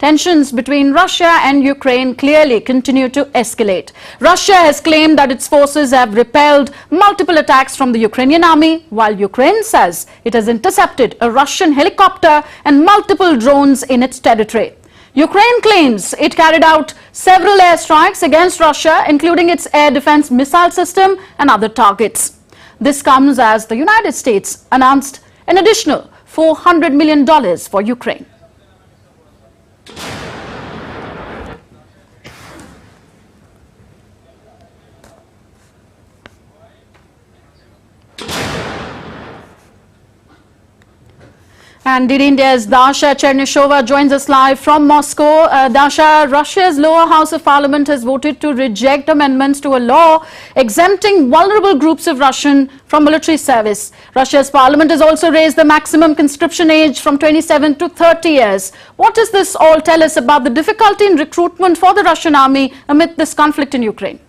Tensions between Russia and Ukraine clearly continue to escalate. Russia has claimed that its forces have repelled multiple attacks from the Ukrainian army, while Ukraine says it has intercepted a Russian helicopter and multiple drones in its territory. Ukraine claims it carried out several airstrikes against Russia, including its air defense missile system and other targets. This comes as the United States announced an additional $400 million for Ukraine. And India's Dasha Chernyshova joins us live from Moscow. Dasha, Russia's lower house of parliament has voted to reject amendments to a law exempting vulnerable groups of Russian from military service. Russia's parliament has also raised the maximum conscription age from 27 to 30 years. What does this all tell us about the difficulty in recruitment for the Russian army amid this conflict in Ukraine?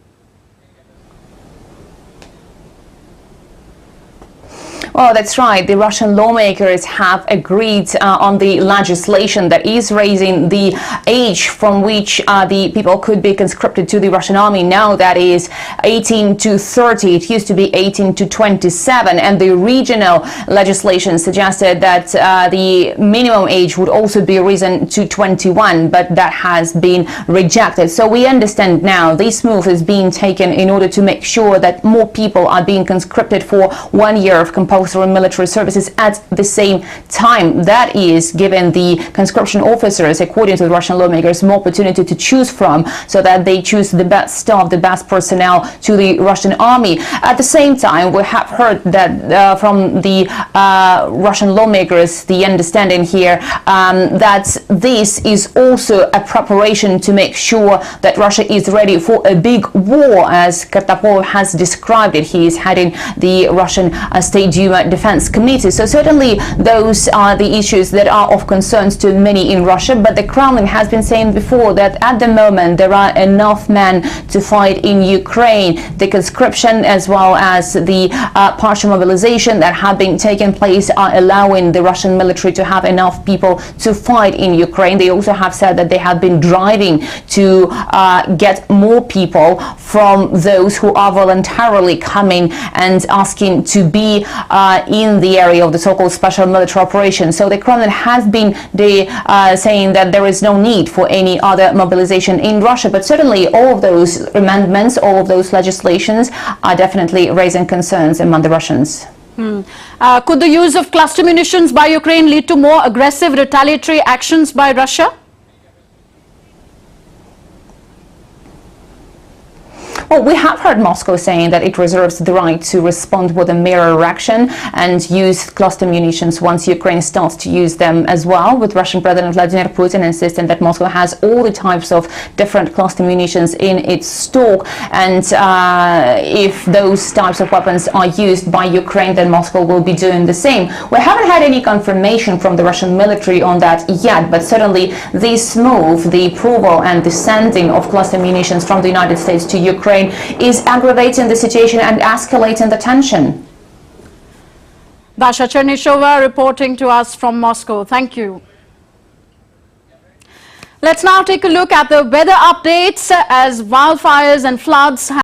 Well, that's right. The Russian lawmakers have agreed on the legislation that is raising the age from which the people could be conscripted to the Russian army. Now that is 18 to 30. It used to be 18 to 27. And the regional legislation suggested that the minimum age would also be risen to 21, but that has been rejected. So we understand now this move is being taken in order to make sure that more people are being conscripted for 1 year of compulsory military services at the same time. That is giving the conscription officers, according to the Russian lawmakers, more opportunity to choose from, so that they choose the best staff, the best personnel to the Russian army. At the same time, we have heard that from the Russian lawmakers, the understanding here that this is also a preparation to make sure that Russia is ready for a big war, as Kartapov has described it. He is heading the Russian State Duma Defense Committee. So certainly those are the issues that are of concerns to many in Russia, but the Kremlin has been saying before that at the moment there are enough men to fight in Ukraine. The conscription as well as the partial mobilization that have been taking place are allowing the Russian military to have enough people to fight in Ukraine. They also have said that they have been driving to get more people from those who are voluntarily coming and asking to be in the area of the so-called special military operation. So the Kremlin has been saying that there is no need for any other mobilization in Russia, but certainly all of those amendments, all of those legislations are definitely raising concerns among the Russians. Could the use of cluster munitions by Ukraine lead to more aggressive retaliatory actions by Russia? Well, we have heard Moscow saying that it reserves the right to respond with a mirror action and use cluster munitions once Ukraine starts to use them as well, with Russian President Vladimir Putin insisting that Moscow has all the types of different cluster munitions in its stock, and if those types of weapons are used by Ukraine, then Moscow will be doing the same. We haven't had any confirmation from the Russian military on that yet, but certainly this move, the approval and the sending of cluster munitions from the United States to Ukraine, is aggravating the situation and escalating the tension. Dasha Chernyshova reporting to us from Moscow. Thank you. Let's now take a look at the weather updates as wildfires and floods